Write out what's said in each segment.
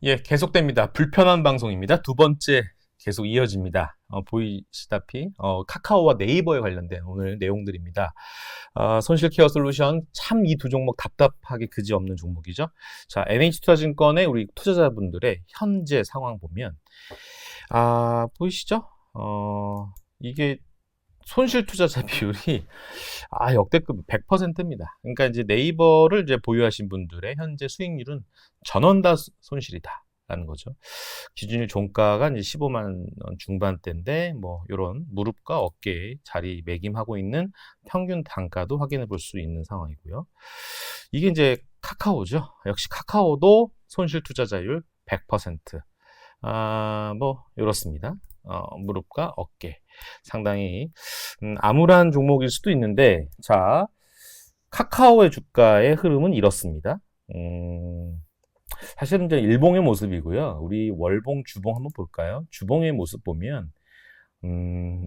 예, 계속됩니다. 불편한 방송입니다. 두 번째 계속 이어집니다. 보이시다시피 카카오와 네이버에 관련된 오늘 내용들입니다. 손실케어 솔루션 참 이 두 종목 답답하게 그지없는 종목이죠. 자, NH투자증권의 우리 투자자분들의 현재 상황 보면 보이시죠? 이게 손실 투자자 비율이 역대급 100%입니다. 그러니까 이제 네이버를 이제 보유하신 분들의 현재 수익률은 전원 다 손실이다라는 거죠. 기준일 종가가 이제 15만 원 중반대인데 뭐 이런 무릎과 어깨에 자리매김하고 있는 평균 단가도 확인해 볼 수 있는 상황이고요. 이게 이제 카카오죠. 역시 카카오도 손실 투자자율 100%. 뭐 이렇습니다. 무릎과 어깨 상당히 암울한 종목일 수도 있는데, 자, 카카오의 주가의 흐름은 이렇습니다. 사실은 이제 일봉의 모습이고요. 우리 월봉, 주봉 한번 볼까요? 주봉의 모습 보면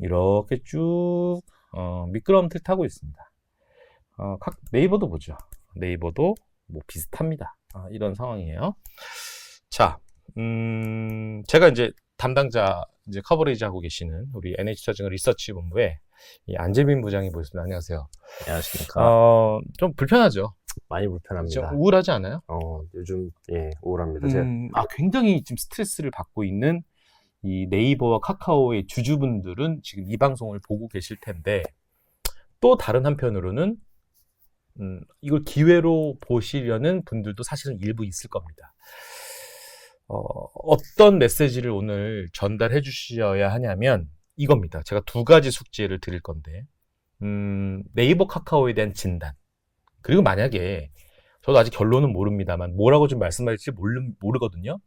이렇게 쭉 미끄럼틀 타고 있습니다. 네이버도 보죠. 네이버도 뭐 비슷합니다. 이런 상황이에요. 자, 제가 이제 담당자 이제 커버리지 하고 계시는 우리 NH투자증권 리서치 본부의 이 안재민 부장이 보셨습니다. 안녕하세요. 안녕하십니까. 좀 불편하죠? 많이 불편합니다. 좀 우울하지 않아요? 요즘, 우울합니다. 굉장히 지금 스트레스를 받고 있는 이 네이버와 카카오의 주주분들은 지금 이 방송을 보고 계실 텐데, 또 다른 한편으로는, 이걸 기회로 보시려는 분들도 사실은 일부 있을 겁니다. 어떤 메시지를 오늘 전달해 주셔야 하냐면 이겁니다. 제가 두 가지 숙제를 드릴 건데, 네이버 카카오에 대한 진단, 그리고 만약에 저도 아직 결론은 모릅니다만 뭐라고 좀 말씀할지 모르거든요.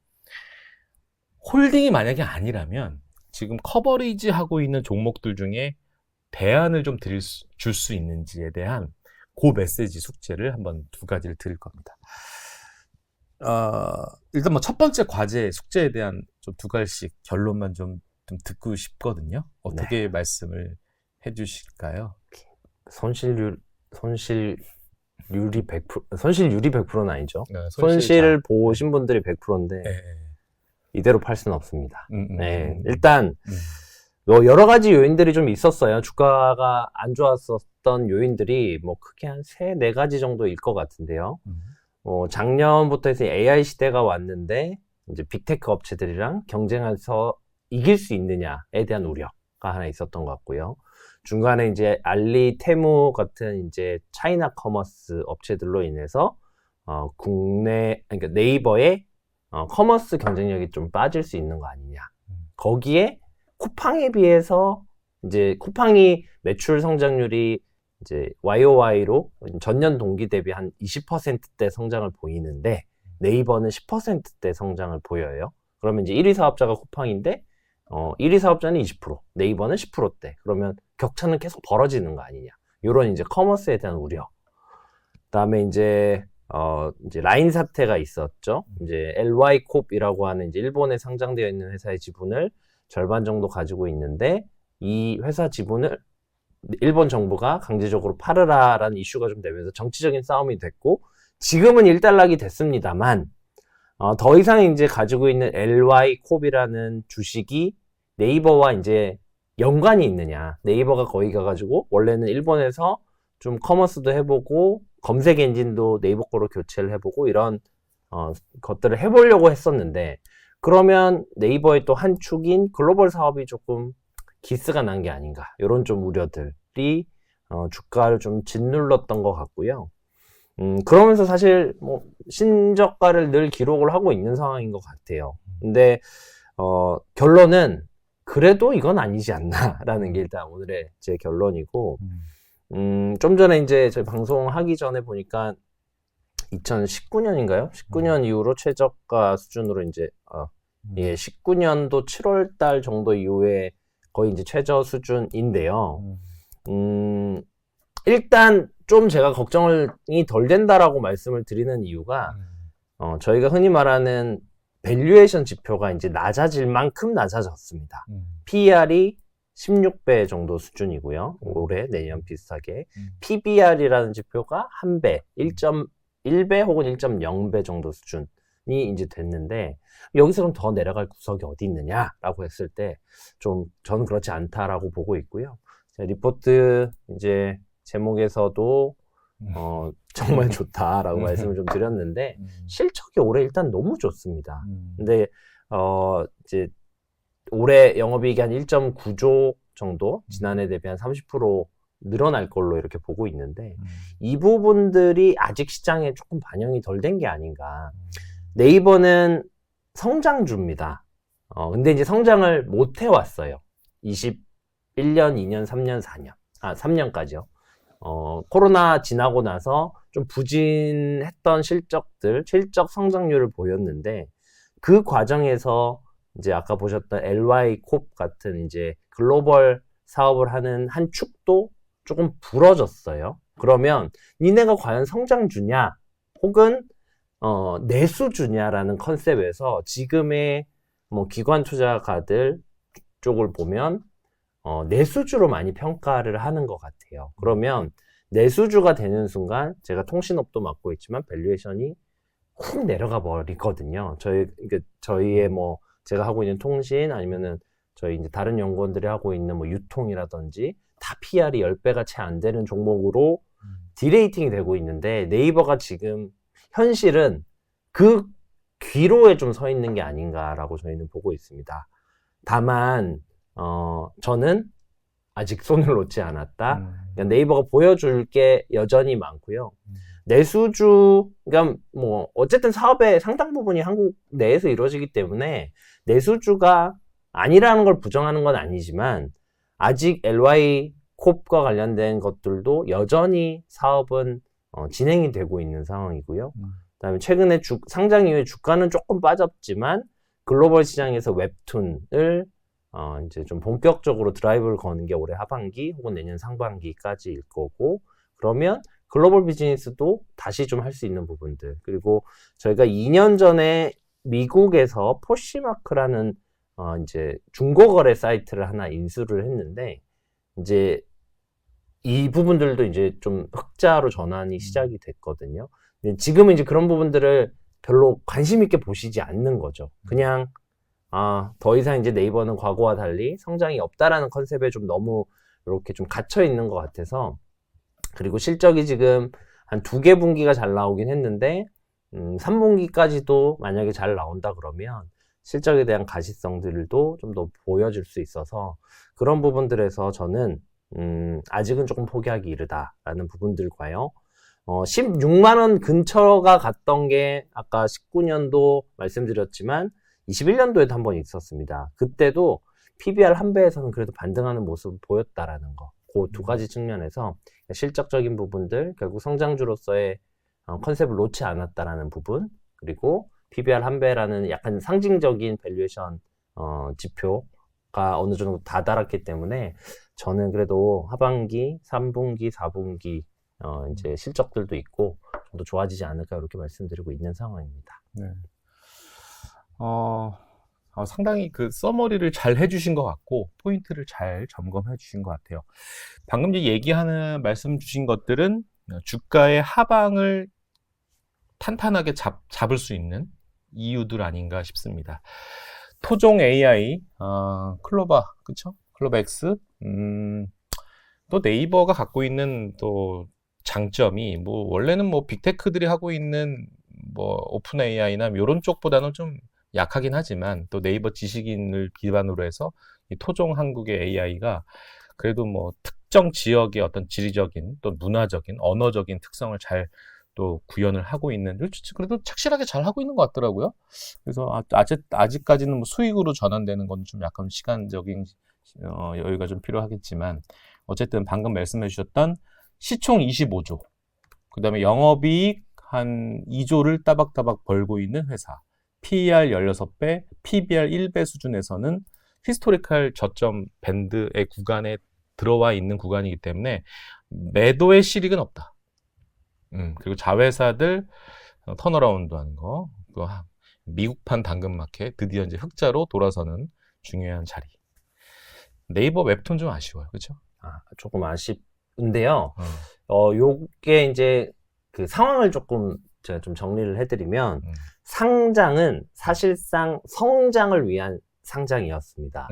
홀딩이 만약에 아니라면 지금 커버리지 하고 있는 종목들 중에 대안을 좀 줄 수 있는지에 대한 그 메시지 숙제를 한번 두 가지를 드릴 겁니다. 일단 뭐 첫 번째 과제 숙제에 대한 좀 두 가지씩 결론만 좀 듣고 싶거든요. 어떻게 말씀을 해주실까요? 손실률이 100%, 손실률이 100%는 아니죠. 네, 손실을 보신 분들이 100%인데, 이대로 팔 수는 없습니다. 일단, 여러 가지 요인들이 좀 있었어요. 주가가 안 좋았었던 요인들이 뭐 크게 한 3, 4가지 정도일 것 같은데요. 작년부터 해서 AI 시대가 왔는데, 이제 빅테크 업체들이랑 경쟁해서 이길 수 있느냐에 대한 우려가 하나 있었던 것 같고요. 중간에 이제 알리, 테무 같은 이제 차이나 커머스 업체들로 인해서, 그러니까 네이버의 커머스 경쟁력이 좀 빠질 수 있는 거 아니냐. 거기에 쿠팡에 비해서 이제 쿠팡이 매출 성장률이 이제 YOY로 전년 동기 대비 한 20%대 성장을 보이는데 네이버는 10%대 성장을 보여요. 그러면 이제 1위 사업자가 쿠팡인데 1위 사업자는 20%, 네이버는 10%대. 그러면 격차는 계속 벌어지는 거 아니냐. 요런 이제 커머스에 대한 우려. 그다음에 이제 라인 사태가 있었죠. 이제 LY콥이라고 하는 이제 일본에 상장되어 있는 회사의 지분을 절반 정도 가지고 있는데 이 회사 지분을 일본 정부가 강제적으로 팔으라라는 이슈가 좀 되면서 정치적인 싸움이 됐고 지금은 일단락이 됐습니다만 더 이상 이제 가지고 있는 LY콥이라는 주식이 네이버와 이제 연관이 있느냐. 네이버가 거기 가가지고 원래는 일본에서 좀 커머스도 해보고 검색 엔진도 네이버 거로 교체를 해보고 이런 것들을 해보려고 했었는데 그러면 네이버의 또 한 축인 글로벌 사업이 조금 기스가 난 게 아닌가. 이런 좀 우려들이 주가를 좀 짓눌렀던 것 같고요. 그러면서 사실 뭐 신저가를 늘 기록을 하고 있는 상황인 것 같아요. 근데 결론은 그래도 이건 아니지 않나라는 게 일단 오늘의 제 결론이고 좀 전에 이제 저희 방송하기 전에 보니까 2019년인가요? 19년 이후로 최저가 수준으로 이제 19년도 7월 달 정도 이후에 거의 이제 최저 수준인데요. 일단 좀 제가 걱정이 덜 된다라고 말씀을 드리는 이유가 저희가 흔히 말하는 밸류에이션 지표가 이제 낮아질 만큼 낮아졌습니다. PER이 16배 정도 수준이고요. 올해 내년 비슷하게. PBR이라는 지표가 1배, 1.1배 혹은 1.0배 정도 수준. 이제 됐는데 여기서 그럼 더 내려갈 구석이 어디 있느냐라고 했을 때 좀 저는 그렇지 않다라고 보고 있고요. 리포트 이제 제목에서도 정말 좋다라고 말씀을 좀 드렸는데 실적이 올해 일단 너무 좋습니다. 근데 이제 올해 영업이익이 한 1.9조 정도 지난해 대비 한 30% 늘어날 걸로 이렇게 보고 있는데 이 부분들이 아직 시장에 조금 반영이 덜 된 게 아닌가. 네이버는 성장주입니다. 근데 이제 성장을 못 해왔어요. 21년, 2년, 3년, 4년. 3년까지요. 코로나 지나고 나서 좀 부진했던 실적들, 실적 성장률을 보였는데 그 과정에서 이제 아까 보셨던 LY콥 같은 이제 글로벌 사업을 하는 한 축도 조금 부러졌어요. 그러면 니네가 과연 성장주냐 혹은 내수주냐라는 컨셉에서 지금의 뭐 기관 투자가들 쪽을 보면 내수주로 많이 평가를 하는 것 같아요. 그러면 내수주가 되는 순간 제가 통신업도 맡고 있지만 밸류에이션이 훅 내려가 버리거든요. 저희의 뭐 제가 하고 있는 통신 아니면은 저희 이제 다른 연구원들이 하고 있는 뭐 유통이라든지 다 PR이 10배가 채 안 되는 종목으로 디레이팅이 되고 있는데 네이버가 지금 현실은 그 귀로에 좀 서 있는 게 아닌가라고 저희는 보고 있습니다. 다만 저는 아직 손을 놓지 않았다. 그러니까 네이버가 보여줄 게 여전히 많고요. 내수주, 그러니까 뭐 어쨌든 사업의 상당 부분이 한국 내에서 이루어지기 때문에 내수주가 아니라는 걸 부정하는 건 아니지만 아직 LY콥과 관련된 것들도 여전히 사업은 진행이 되고 있는 상황이고요. 그다음에 최근에 상장 이후에 주가는 조금 빠졌지만 글로벌 시장에서 웹툰을 이제 좀 본격적으로 드라이브를 거는 게 올해 하반기 혹은 내년 상반기까지일 거고, 그러면 글로벌 비즈니스도 다시 좀 할 수 있는 부분들, 그리고 저희가 2년 전에 미국에서 포시마크라는 이제 중고거래 사이트를 하나 인수를 했는데 이제 이 부분들도 이제 좀 흑자로 전환이 시작이 됐거든요. 지금은 이제 그런 부분들을 별로 관심 있게 보시지 않는 거죠. 그냥 더 이상 이제 네이버는 과거와 달리 성장이 없다라는 컨셉에 좀 너무 이렇게 좀 갇혀 있는 것 같아서, 그리고 실적이 지금 한 2개 분기가 잘 나오긴 했는데 3분기까지도 만약에 잘 나온다 그러면 실적에 대한 가시성들도 좀 더 보여줄 수 있어서 그런 부분들에서 저는 아직은 조금 포기하기 이르다라는 부분들과요. 16만 원 근처가 갔던 게 아까 19년도 말씀드렸지만 21년도에도 한 번 있었습니다. 그때도 PBR 한 배에서는 그래도 반등하는 모습을 보였다라는 거. 그 두 가지 측면에서 실적적인 부분들, 결국 성장주로서의 컨셉을 놓지 않았다라는 부분, 그리고 PBR 한 배라는 약간 상징적인 밸류에이션 지표가 어느 정도 다다랐기 때문에 저는 그래도 하반기, 3분기, 4분기 이제 실적들도 있고 좀 더 좋아지지 않을까 이렇게 말씀드리고 있는 상황입니다. 네. 상당히 그 서머리를 잘 해주신 것 같고 포인트를 잘 점검해 주신 것 같아요. 방금 말씀 주신 것들은 주가의 하방을 탄탄하게 잡을 수 있는 이유들 아닌가 싶습니다. 토종 AI, 클로바, 그쵸? 클로바 X, 또 네이버가 갖고 있는 또 장점이 뭐 원래는 뭐 빅테크들이 하고 있는 뭐 오픈 AI나 이런 쪽보다는 좀 약하긴 하지만 또 네이버 지식인을 기반으로 해서 이 토종 한국의 AI가 그래도 뭐 특정 지역의 어떤 지리적인 또 문화적인 언어적인 특성을 잘 또 구현을 하고 있는, 그래도 착실하게 잘 하고 있는 것 같더라고요. 그래서 아직까지는 뭐 수익으로 전환되는 건 좀 약간 시간적인 여유가 좀 필요하겠지만 어쨌든 방금 말씀해 주셨던 시총 25조, 그 다음에 영업이익 한 2조를 따박따박 벌고 있는 회사, PER 16배, PBR 1배 수준에서는 히스토리컬 저점 밴드의 구간에 들어와 있는 구간이기 때문에 매도의 실익은 없다. 그리고 자회사들 턴어라운드 하는 거, 미국판 당근마켓 드디어 이제 흑자로 돌아서는 중요한 자리. 네이버 웹툰 좀 아쉬워요, 그렇죠? 조금 아쉽은데요. 요게 이제 그 상황을 조금 제가 좀 정리를 해드리면 상장은 사실상 성장을 위한 상장이었습니다.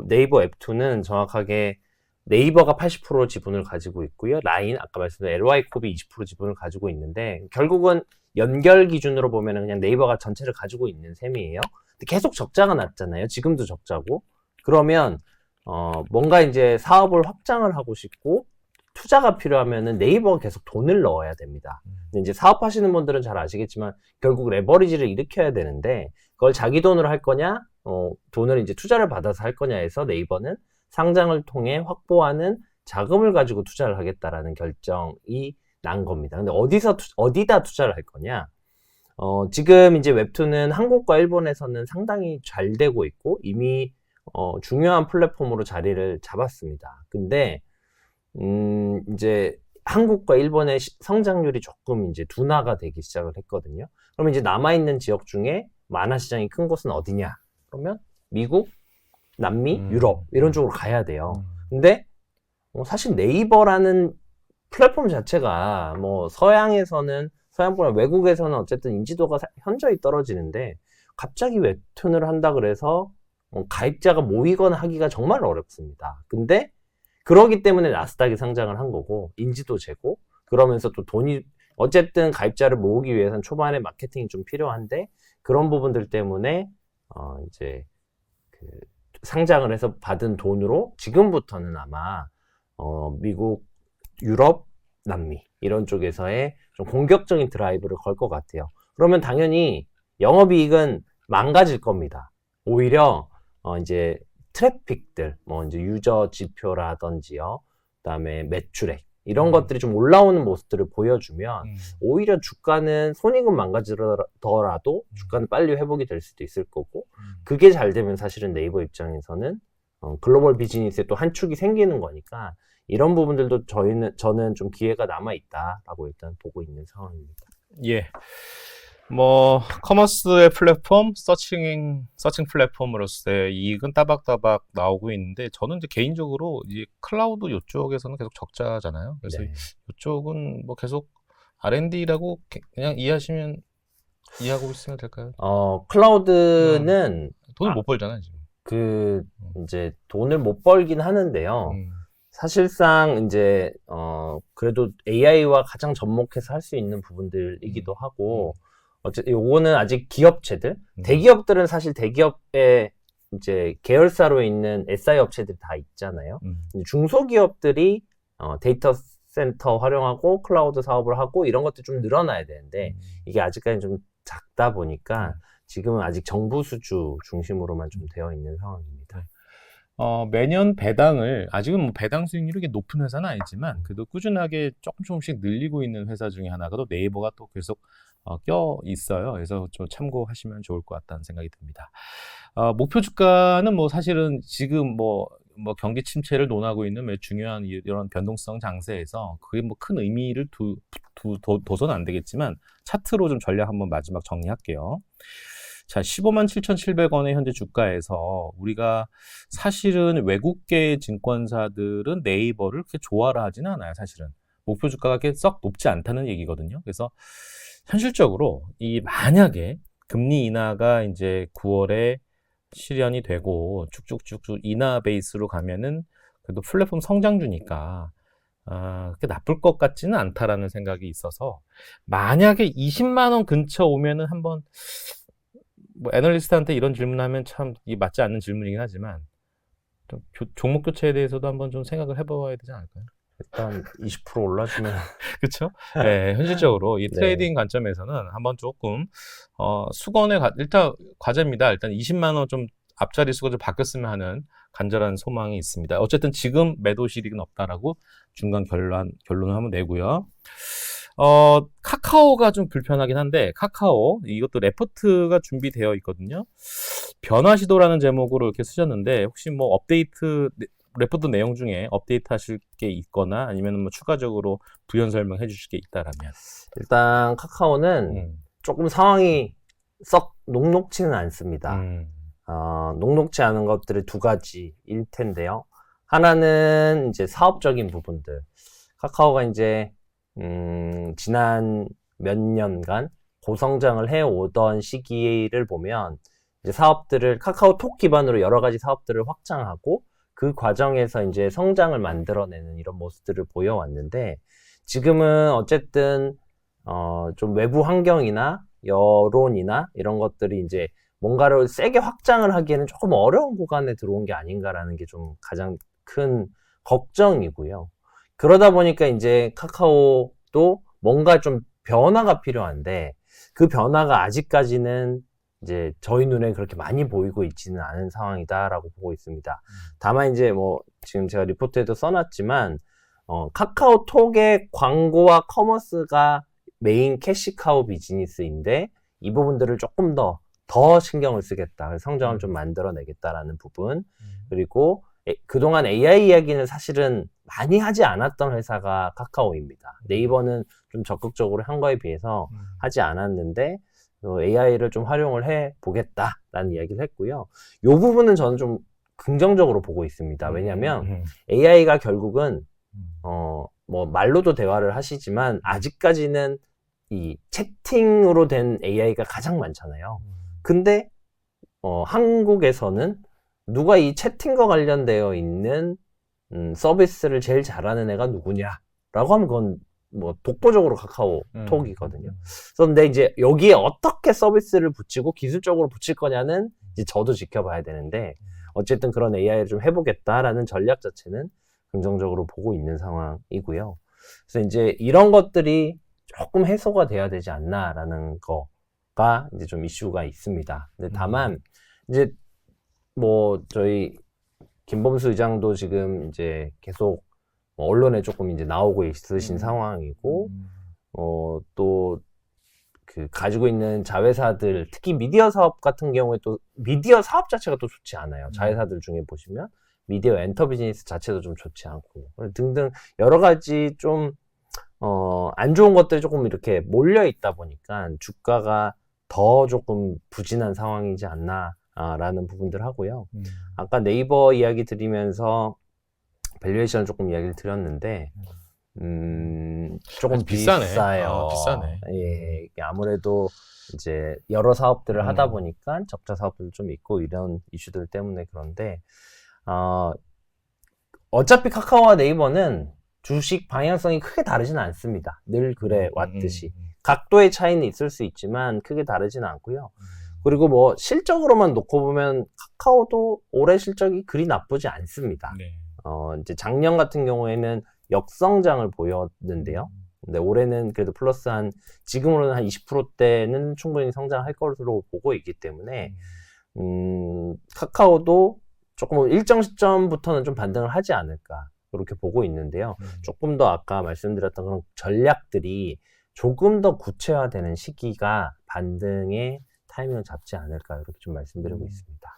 네이버 앱2는 정확하게 네이버가 80% 지분을 가지고 있고요. 라인, 아까 말씀드린 LY콥이 20% 지분을 가지고 있는데 결국은 연결 기준으로 보면 그냥 네이버가 전체를 가지고 있는 셈이에요. 근데 계속 적자가 났잖아요. 지금도 적자고. 그러면 뭔가 이제 사업을 확장을 하고 싶고 투자가 필요하면은 네이버가 계속 돈을 넣어야 됩니다. 근데 이제 사업하시는 분들은 잘 아시겠지만 결국 레버리지를 일으켜야 되는데 그걸 자기 돈으로 할 거냐, 돈을 이제 투자를 받아서 할 거냐 해서 네이버는 상장을 통해 확보하는 자금을 가지고 투자를 하겠다라는 결정이 난 겁니다. 근데 어디다 투자를 할 거냐? 지금 이제 웹툰은 한국과 일본에서는 상당히 잘 되고 있고 이미 중요한 플랫폼으로 자리를 잡았습니다. 근데 이제 한국과 일본의 성장률이 조금 이제 둔화가 되기 시작을 했거든요. 그러면 이제 남아있는 지역 중에 만화 시장이 큰 곳은 어디냐? 그러면 미국, 남미, 유럽 이런 쪽으로 가야 돼요. 근데 사실 네이버라는 플랫폼 자체가 뭐 서양보다 외국에서는 어쨌든 인지도가 현저히 떨어지는데 갑자기 웹툰을 한다 그래서 가입자가 모이거나 하기가 정말 어렵습니다. 근데 그러기 때문에 나스닥이 상장을 한 거고 인지도 제고 그러면서 또 돈이 어쨌든 가입자를 모으기 위해서는 초반에 마케팅이 좀 필요한데 그런 부분들 때문에 이제 그 상장을 해서 받은 돈으로 지금부터는 아마 미국, 유럽, 남미 이런 쪽에서의 좀 공격적인 드라이브를 걸 것 같아요. 그러면 당연히 영업이익은 망가질 겁니다. 오히려 이제 트래픽들, 뭐 이제 유저 지표라든지요, 그다음에 매출액 이런 것들이 좀 올라오는 모습들을 보여주면 오히려 주가는 손익은 망가지더라도 주가는 빨리 회복이 될 수도 있을 거고 그게 잘 되면 사실은 네이버 입장에서는 글로벌 비즈니스에 또 한 축이 생기는 거니까 이런 부분들도 저는 좀 기회가 남아 있다라고 일단 보고 있는 상황입니다. 예. 뭐 커머스의 플랫폼, 서칭 플랫폼으로서의 이익은 따박따박 나오고 있는데 저는 이제 개인적으로 이 클라우드 이쪽에서는 계속 적자잖아요. 그래서 네. 이쪽은 뭐 계속 R&D라고 그냥 이해하고 있으면 될까요? 클라우드는 돈을 못 벌잖아요, 지금. 이제 돈을 못 벌긴 하는데요. 사실상 이제 그래도 AI와 가장 접목해서 할 수 있는 부분들이기도 하고 어쨌든 요거는 아직 기업체들, 대기업들은 사실 대기업의 이제 계열사로 있는 SI 업체들이 다 있잖아요. 중소기업들이 데이터 센터 활용하고 클라우드 사업을 하고 이런 것도 좀 늘어나야 되는데 이게 아직까지 좀 작다 보니까 지금은 아직 정부 수주 중심으로만 좀 되어 있는 상황입니다. 매년 배당을 아직은 뭐 배당 수익률이 그렇게 높은 회사는 아니지만 그래도 꾸준하게 조금씩 늘리고 있는 회사 중에 하나가 또 네이버가 또 계속 껴 있어요. 그래서 좀 참고하시면 좋을 것 같다는 생각이 듭니다. 목표 주가는 뭐 사실은 지금 뭐 경기 침체를 논하고 있는 중요한 이런 변동성 장세에서 그게 뭐 큰 의미를 둬서는 안 되겠지만 차트로 좀 전략 한번 마지막 정리할게요. 자, 157,700원의 현재 주가에서 우리가 사실은 외국계 증권사들은 네이버를 그렇게 좋아를 하지는 않아요, 사실은. 목표 주가가 그렇게 썩 높지 않다는 얘기거든요. 그래서 현실적으로 만약에 금리 인하가 이제 9월에 실현이 되고 쭉쭉쭉 인하 베이스로 가면은 그래도 플랫폼 성장주니까 그렇게 나쁠 것 같지는 않다라는 생각이 있어서 만약에 20만 원 근처 오면은 한번 뭐 애널리스트한테 이런 질문하면 참 맞지 않는 질문이긴 하지만 좀 종목 교체에 대해서도 한번 좀 생각을 해봐야 되지 않을까요? 일단 20% 올라주면 그렇죠? 네, 현실적으로 이 트레이딩 관점에서는 한번 조금 수건의 일단 과제입니다. 일단 20만 원 좀 앞자리 수가 좀 바뀌었으면 하는 간절한 소망이 있습니다. 어쨌든 지금 매도 실익은 없다라고 중간 결론을 한번 내고요. 카카오가 좀 불편하긴 한데 카카오 이것도 레포트가 준비되어 있거든요. 변화 시도라는 제목으로 이렇게 쓰셨는데 혹시 뭐 업데이트 레포트 내용 중에 업데이트 하실 게 있거나 아니면 뭐 추가적으로 부연 설명해 주실 게 있다라면 일단 카카오는 조금 상황이 썩 녹록지는 않습니다. 녹록지 않은 것들이 두 가지일 텐데요. 하나는 이제 사업적인 부분들. 카카오가 이제 지난 몇 년간 고성장을 해오던 시기를 보면 이제 사업들을 카카오톡 기반으로 여러 가지 사업들을 확장하고 그 과정에서 이제 성장을 만들어내는 이런 모습들을 보여왔는데 지금은 어쨌든 좀 외부 환경이나 여론이나 이런 것들이 이제 뭔가를 세게 확장을 하기에는 조금 어려운 구간에 들어온 게 아닌가라는 게 좀 가장 큰 걱정이고요. 그러다 보니까 이제 카카오도 뭔가 좀 변화가 필요한데 그 변화가 아직까지는 이제 저희 눈에 그렇게 많이 보이고 있지는 않은 상황이다라고 보고 있습니다. 다만 이제 뭐 지금 제가 리포트에도 써놨지만 카카오톡의 광고와 커머스가 메인 캐시카우 비즈니스인데 이 부분들을 조금 더 신경을 쓰겠다. 성장을 좀 만들어내겠다라는 부분. 그리고 그동안 AI 이야기는 사실은 많이 하지 않았던 회사가 카카오입니다. 네이버는 좀 적극적으로 한 거에 비해서 하지 않았는데 AI를 좀 활용을 해 보겠다라는 이야기를 했고요. 이 부분은 저는 좀 긍정적으로 보고 있습니다. 왜냐하면 AI가 결국은 뭐 말로도 대화를 하시지만 아직까지는 이 채팅으로 된 AI가 가장 많잖아요. 근데 한국에서는 누가 이 채팅과 관련되어 있는 서비스를 제일 잘하는 애가 누구냐라고 하면 그건 뭐 독보적으로 카카오톡이거든요. 그런데 이제 여기에 어떻게 서비스를 붙이고 기술적으로 붙일 거냐는 이제 저도 지켜봐야 되는데 어쨌든 그런 AI를 좀 해보겠다라는 전략 자체는 긍정적으로 보고 있는 상황이고요. 그래서 이제 이런 것들이 조금 해소가 돼야 되지 않나라는 거가 이제 좀 이슈가 있습니다. 근데 다만 이제 뭐 저희 김범수 의장도 지금 이제 계속 언론에 조금 이제 나오고 있으신 상황이고 또 그 가지고 있는 자회사들 특히 미디어 사업 같은 경우에 또 미디어 사업 자체가 또 좋지 않아요. 자회사들 중에 보시면 미디어 엔터 비즈니스 자체도 좀 좋지 않고 등등 여러 가지 좀 안 좋은 것들이 조금 이렇게 몰려 있다 보니까 주가가 더 조금 부진한 상황이지 않나 라는 부분들 하고요. 아까 네이버 이야기 드리면서 밸류에이션을 조금 이야기를 드렸는데 조금 비싸요. 비싸네. 예, 아무래도 이제 여러 사업들을 하다 보니까 적자 사업들도 좀 있고 이런 이슈들 때문에 그런데 어차피 카카오와 네이버는 주식 방향성이 크게 다르지는 않습니다. 늘 그래 왔듯이 각도의 차이는 있을 수 있지만 크게 다르지는 않고요. 그리고 뭐 실적으로만 놓고 보면 카카오도 올해 실적이 그리 나쁘지 않습니다. 네. 이제 작년 같은 경우에는 역성장을 보였는데요. 근데 올해는 그래도 플러스 지금으로는 한 20%대는 충분히 성장할 것으로 보고 있기 때문에, 카카오도 조금 일정 시점부터는 좀 반등을 하지 않을까, 그렇게 보고 있는데요. 조금 더 아까 말씀드렸던 그런 전략들이 조금 더 구체화되는 시기가 반등의 타이밍을 잡지 않을까, 이렇게 좀 말씀드리고 있습니다.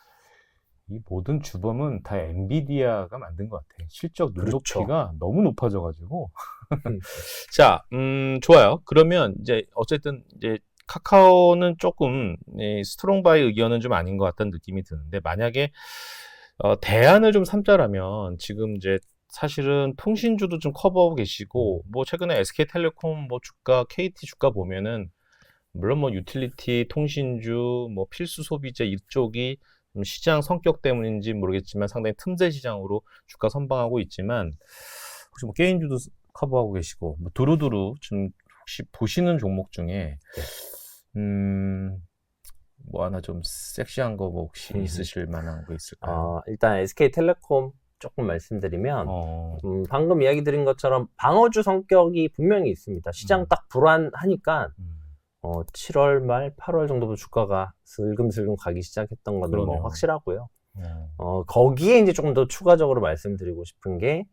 이 모든 주범은 다 엔비디아가 만든 것 같아요. 실적 눈높이가 그렇죠. 너무 높아져가지고. 자, 좋아요. 그러면 이제 어쨌든 이제 카카오는 조금 스트롱 바이 의견은 좀 아닌 것 같다는 느낌이 드는데 만약에 대안을 좀 삼자라면 지금 이제 사실은 통신주도 좀 커버하고 계시고 뭐 최근에 SK텔레콤 뭐 주가, KT 주가 보면은 물론 뭐 유틸리티, 통신주, 뭐 필수 소비재 이쪽이 시장 성격 때문인지 모르겠지만 상당히 틈새 시장으로 주가 선방하고 있지만 혹시 뭐 게임주도 커버하고 계시고 뭐 두루두루 좀 혹시 보시는 종목 중에 뭐 하나 좀 섹시한 거 뭐 혹시 있으실 만한 거 있을까요? 일단 SK텔레콤 조금 말씀드리면 방금 이야기 드린 것처럼 방어주 성격이 분명히 있습니다. 시장 딱 불안하니까 7월 말 8월 정도부터 주가가 슬금슬금 가기 시작했던 건 뭐 확실하고요. 거기에 이제 조금 더 추가적으로 말씀드리고 싶은 게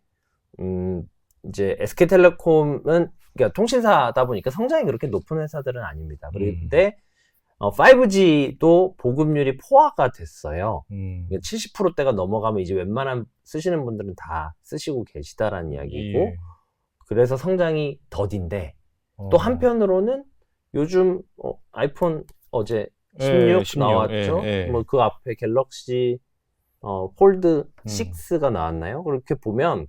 이제 SK텔레콤은 그러니까 통신사다 보니까 성장이 그렇게 높은 회사들은 아닙니다. 그런데 5G도 보급률이 포화가 됐어요. 70%대가 넘어가면 이제 웬만한 쓰시는 분들은 다 쓰시고 계시다라는 이야기고, 예. 그래서 성장이 더딘데 또 한편으로는 요즘 아이폰 어제 16 나왔죠. 뭐 그 앞에 갤럭시 폴드 6가 나왔나요? 그렇게 보면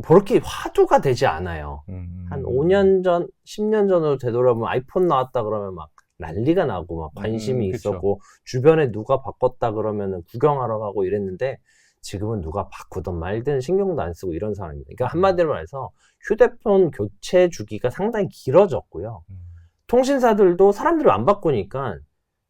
그렇게 화두가 되지 않아요. 한 5년 전, 10년 전으로 되돌아보면 아이폰 나왔다 그러면 막 난리가 나고 막 관심이 있었고 주변에 누가 바꿨다 그러면은 구경하러 가고 이랬는데 지금은 누가 바꾸든 말든 신경도 안 쓰고 이런 상황입니다. 그러니까 한마디로 말해서 휴대폰 교체 주기가 상당히 길어졌고요. 통신사들도 사람들이 안 바꾸니까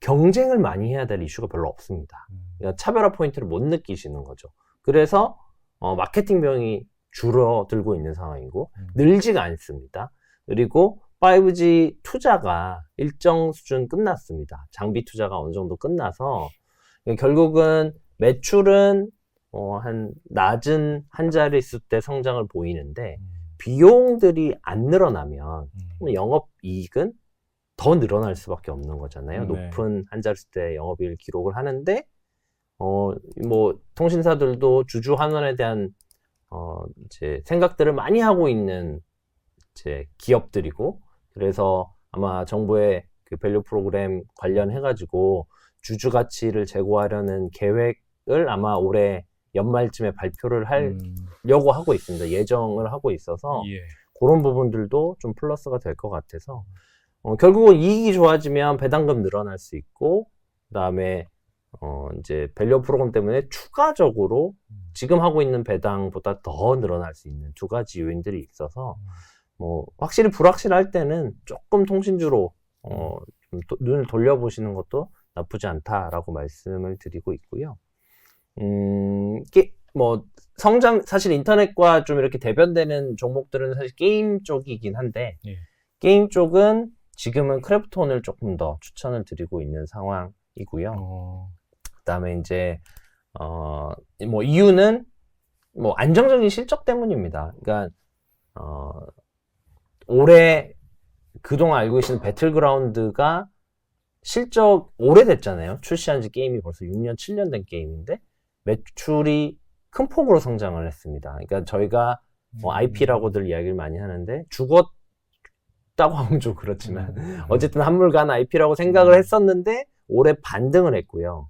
경쟁을 많이 해야 될 이슈가 별로 없습니다. 그러니까 차별화 포인트를 못 느끼시는 거죠. 그래서 마케팅 비용이 줄어들고 있는 상황이고 늘지가 않습니다. 그리고 5G 투자가 일정 수준 끝났습니다. 장비 투자가 어느 정도 끝나서 결국은 매출은 한 낮은 한 자릿수 때 성장을 보이는데 비용들이 안 늘어나면 영업이익은 더 늘어날 수밖에 없는 거잖아요. 높은 한 자릿수 때 영업이익을 기록을 하는데 뭐 통신사들도 주주 환원에 대한 이제 생각들을 많이 하고 있는 이제 기업들이고 그래서 아마 정부의 그 밸류 프로그램 관련해가지고 주주 가치를 제고하려는 계획을 아마 올해 연말쯤에 발표를 하려고 하고 있습니다. 예정을 하고 있어서 그런 부분들도 좀 플러스가 될 것 같아서 결국은 이익이 좋아지면 배당금 늘어날 수 있고 그다음에 이제 밸류 프로그램 때문에 추가적으로 지금 하고 있는 배당보다 더 늘어날 수 있는 두 가지 요인들이 있어서 뭐 확실히 불확실할 때는 조금 통신주로 좀 눈을 돌려보시는 것도 나쁘지 않다라고 말씀을 드리고 있고요. 뭐 성장 사실 인터넷과 좀 이렇게 대변되는 종목들은 사실 게임 쪽이긴 한데 게임 쪽은 지금은 크래프톤을 조금 더 추천을 드리고 있는 상황이고요. 그다음에 이제 뭐 이유는 뭐 안정적인 실적 때문입니다. 그러니까 올해 그동안 알고 계시는 배틀그라운드가 실적 오래됐잖아요. 출시한 지 게임이 벌써 6년, 7년 된 게임인데 매출이 큰 폭으로 성장을 했습니다. 그러니까 저희가 IP라고들 이야기를 많이 하는데 죽었다고 하면 좀 그렇지만 어쨌든 한물간 IP라고 생각을 했었는데 올해 반등을 했고요.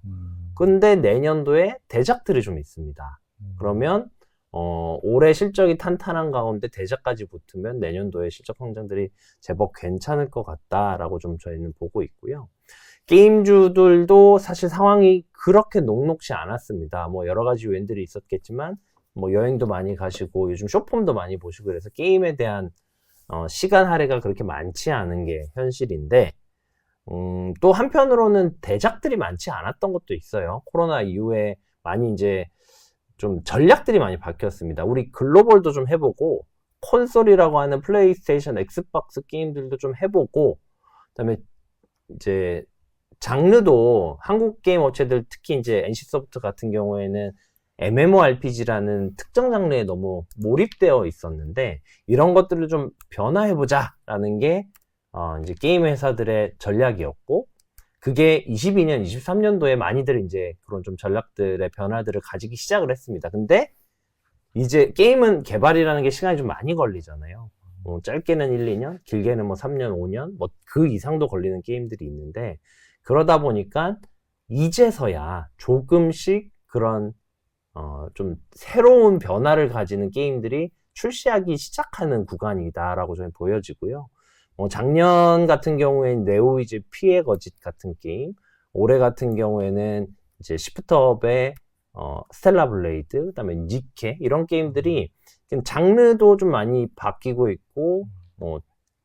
근데 내년도에 대작들이 좀 있습니다. 그러면 올해 실적이 탄탄한 가운데 대작까지 붙으면 내년도에 실적 성장들이 제법 괜찮을 것 같다라고 좀 저희는 보고 있고요. 게임주들도 사실 상황이 그렇게 녹록지 않았습니다. 뭐 여러 가지 요인들이 있었겠지만 뭐 여행도 많이 가시고 요즘 쇼폼도 많이 보시고 그래서 게임에 대한 시간 할애가 그렇게 많지 않은 게 현실인데 또 한편으로는 대작들이 많지 않았던 것도 있어요. 코로나 이후에 많이 이제 좀 전략들이 많이 바뀌었습니다. 우리 글로벌도 좀 해보고 콘솔이라고 하는 플레이스테이션, 엑스박스 게임들도 좀 해보고 그다음에 이제 장르도 한국 게임 업체들 특히 이제 NC소프트 같은 경우에는 MMORPG라는 특정 장르에 너무 몰입되어 있었는데 이런 것들을 좀 변화해보자라는 게 이제 게임 회사들의 전략이었고 그게 22년, 23년도에 많이들 이제 그런 좀 전략들의 변화들을 가지기 시작을 했습니다. 근데 이제 게임은 개발이라는 게 시간이 좀 많이 걸리잖아요. 뭐 짧게는 1, 2년, 길게는 뭐 3년, 5년, 뭐 그 이상도 걸리는 게임들이 있는데 그러다 보니까 이제서야 조금씩 그런 좀 새로운 변화를 가지는 게임들이 출시하기 시작하는 구간이다라고 저는 보여지고요. 작년 같은 경우에는 네오이즈 피해 거짓 같은 게임, 올해 같은 경우에는 이제 시프트업의 스텔라 블레이드, 그다음에 니케 이런 게임들이 장르도 좀 많이 바뀌고 있고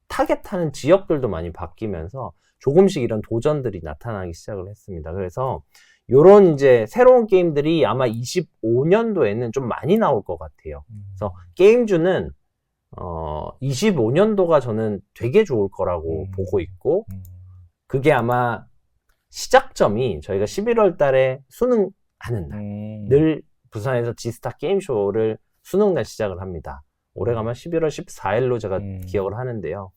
타겟하는 지역들도 많이 바뀌면서 조금씩 이런 도전들이 나타나기 시작을 했습니다. 그래서 요런 이제 새로운 게임들이 아마 25년도에는 좀 많이 나올 것 같아요. 그래서 게임주는 25년도가 저는 되게 좋을 거라고 보고 있고 그게 아마 시작점이 저희가 11월 달에 수능하는 날 늘 부산에서 지스타 게임쇼를 수능날 시작을 합니다. 올해 가면 11월 14일로 제가 기억을 하는데요.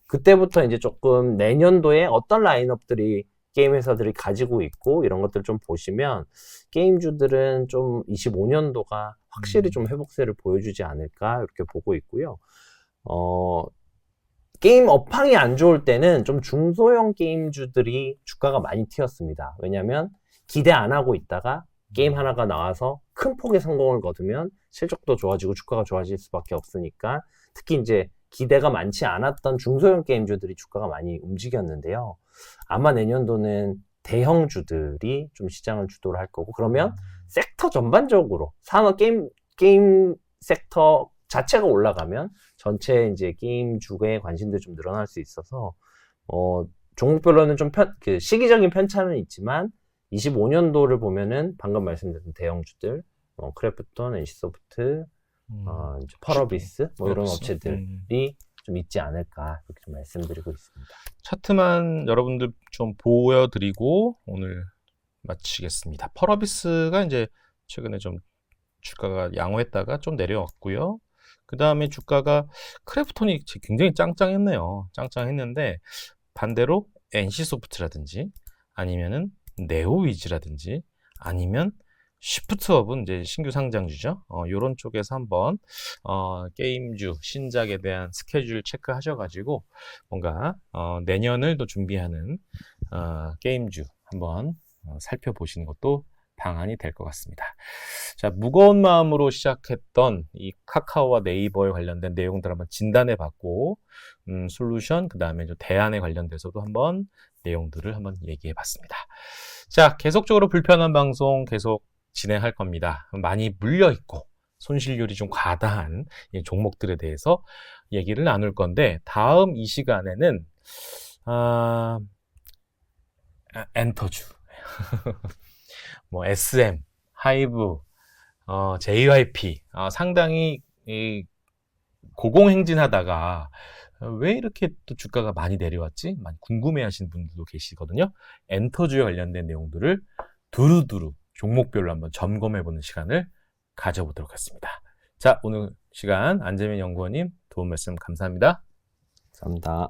그때부터 이제 조금 내년도에 어떤 라인업들이 게임 회사들이 가지고 있고 이런 것들 좀 보시면 게임주들은 좀 25년도가 확실히 좀 회복세를 보여주지 않을까 이렇게 보고 있고요. 게임 업황이 안 좋을 때는 좀 중소형 게임주들이 주가가 많이 튀었습니다. 왜냐하면 기대 안 하고 있다가 게임 하나가 나와서 큰 폭의 성공을 거두면 실적도 좋아지고 주가가 좋아질 수밖에 없으니까 특히 이제 기대가 많지 않았던 중소형 게임주들이 주가가 많이 움직였는데요. 아마 내년도는 대형주들이 좀 시장을 주도를 할 거고 그러면 섹터 전반적으로 산업 게임 섹터 자체가 올라가면 전체 이제 게임주의 관심도 좀 늘어날 수 있어서 종목별로는 좀 시기적인 편차는 있지만 25년도를 보면은 방금 말씀드린 대형주들 크래프톤, NC소프트, 이제 펄어비스 뭐 이런 업체들이 좀 있지 않을까 그렇게 좀 말씀드리고 있습니다. 차트만 여러분들 좀 보여드리고 오늘 마치겠습니다. 펄어비스가 이제 최근에 좀 주가가 양호했다가 좀 내려왔고요. 그 다음에 주가가 크래프톤이 굉장히 짱짱했네요. 짱짱했는데 반대로 NC소프트라든지 아니면은 네오위즈라든지 아니면 시프트업은 이제 신규 상장주죠. 요런 쪽에서 한번 게임주 신작에 대한 스케줄 체크하셔가지고 뭔가 내년을 또 준비하는 게임주 한번 살펴보시는 것도 방안이 될 것 같습니다. 자, 무거운 마음으로 시작했던 이 카카오와 네이버에 관련된 내용들 한번 진단해 봤고, 솔루션, 그 다음에 대안에 관련돼서도 한번 내용들을 한번 얘기해 봤습니다. 자, 계속적으로 불편한 방송 계속 진행할 겁니다. 많이 물려있고, 손실률이 좀 과다한 이 종목들에 대해서 얘기를 나눌 건데, 다음 이 시간에는, 엔터주. 뭐 SM, 하이브, JYP 상당히 고공행진하다가 왜 이렇게 또 주가가 많이 내려왔지? 많이 궁금해하시는 분들도 계시거든요. 엔터주에 관련된 내용들을 두루두루 종목별로 한번 점검해보는 시간을 가져보도록 하겠습니다. 자, 오늘 시간 안재민 연구원님 도움 말씀 감사합니다. 감사합니다.